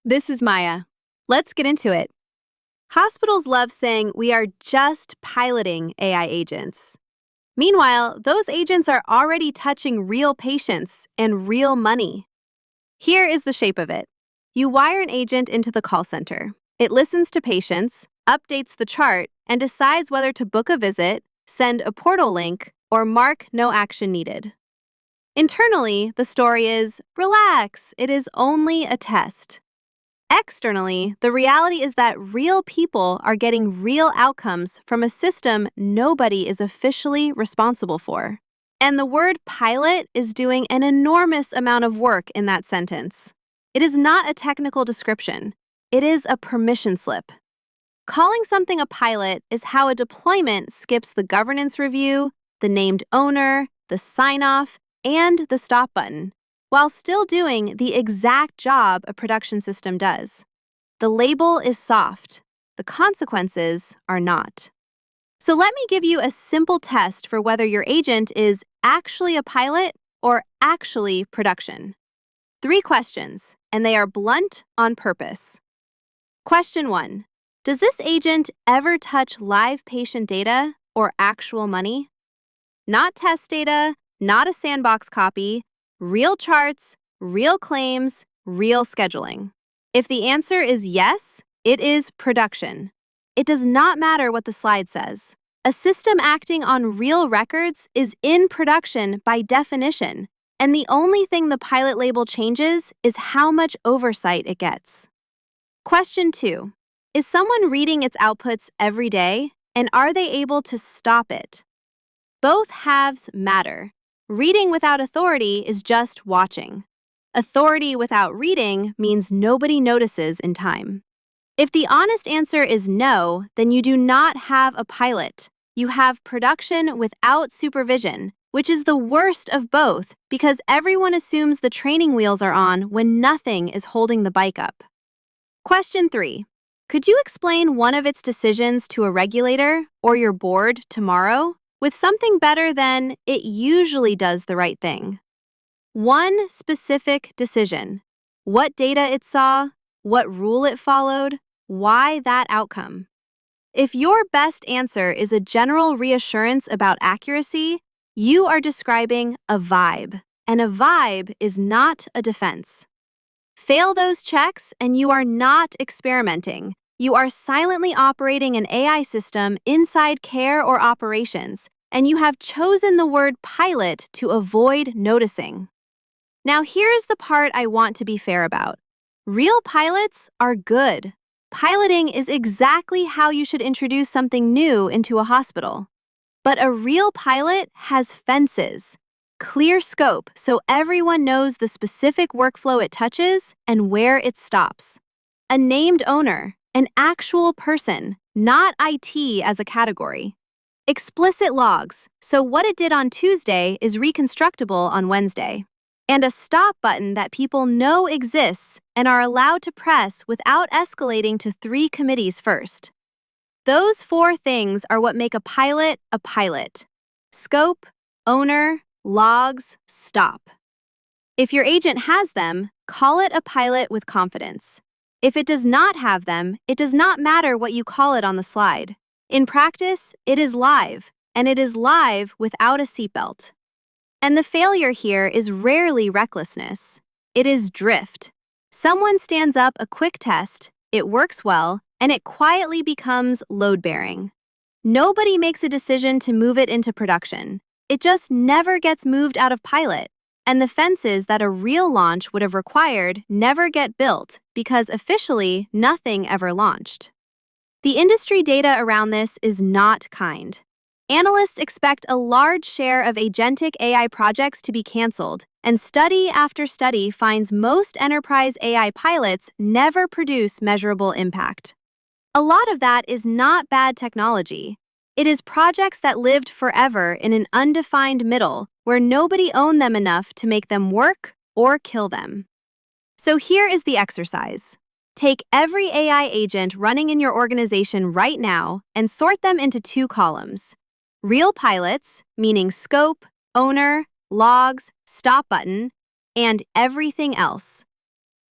This is Maya. Let's get into it. Hospitals love saying we are just piloting AI agents. Meanwhile, those agents are already touching real patients and real money. Here is the shape of it. You wire an agent into the call center. It listens to patients, updates the chart, and decides whether to book a visit, send a portal link, or mark no action needed. Internally, the story is, relax, it is only a test. Externally, the reality is that real people are getting real outcomes from a system nobody is officially responsible for. And the word pilot is doing an enormous amount of work in that sentence. It is not a technical description. It is a permission slip. Calling something a pilot is how a deployment skips the governance review, the named owner, the sign-off, and the stop button, while still doing the exact job a production system does. The label is soft. The consequences are not. So let me give you a simple test for whether your agent is actually a pilot or actually production. 3 questions, and they are blunt on purpose. Question 1. Does this agent ever touch live patient data or actual money? Not test data, not a sandbox copy, real charts, real claims, real scheduling. If the answer is yes, it is production. It does not matter what the slide says. A system acting on real records is in production by definition, and the only thing the pilot label changes is how much oversight it gets. Question 2. Is someone reading its outputs every day, and are they able to stop it? Both halves matter. Reading without authority is just watching. Authority without reading means nobody notices in time. If the honest answer is no, then you do not have a pilot. You have production without supervision, which is the worst of both because everyone assumes the training wheels are on when nothing is holding the bike up. Question 3. Could you explain one of its decisions to a regulator or your board tomorrow with something better than "it usually does the right thing"? One specific decision. What data it saw, what rule it followed, why that outcome. If your best answer is a general reassurance about accuracy, you are describing a vibe, and a vibe is not a defense. Fail those checks and you are not experimenting. You are silently operating an AI system inside care or operations, and you have chosen the word pilot to avoid noticing. Now here's the part I want to be fair about. Real pilots are good. Piloting is exactly how you should introduce something new into a hospital. But a real pilot has fences. Clear scope so everyone knows the specific workflow it touches and where it stops. A named owner, an actual person, not IT as a category. Explicit logs, so what it did on Tuesday is reconstructible on Wednesday. And a stop button that people know exists and are allowed to press without escalating to 3 committees first. Those 4 things are what make a pilot a pilot. Scope, owner, logs, stop. If your agent has them, call it a pilot with confidence. If it does not have them, it does not matter what you call it on the slide. In practice, it is live, and it is live without a seatbelt. And the failure here is rarely recklessness. It is drift. Someone stands up a quick test, it works well, and it quietly becomes load-bearing. Nobody makes a decision to move it into production. It just never gets moved out of pilot, and the fences that a real launch would have required never get built because officially nothing ever launched. The industry data around this is not kind. Analysts expect a large share of agentic AI projects to be canceled, and study after study finds most enterprise AI pilots never produce measurable impact. A lot of that is not bad technology. It is projects that lived forever in an undefined middle where nobody owned them enough to make them work or kill them. So here is the exercise. Take every AI agent running in your organization right now and sort them into 2 columns. Real pilots, meaning scope, owner, logs, stop button, and everything else.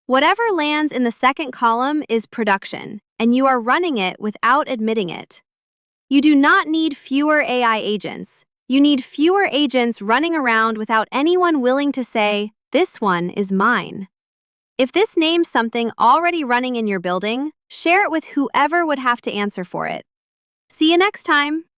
Whatever lands in the second column is production, and you are running it without admitting it. You do not need fewer AI agents. You need fewer agents running around without anyone willing to say, "This one is mine." If this names something already running in your building, share it with whoever would have to answer for it. See you next time.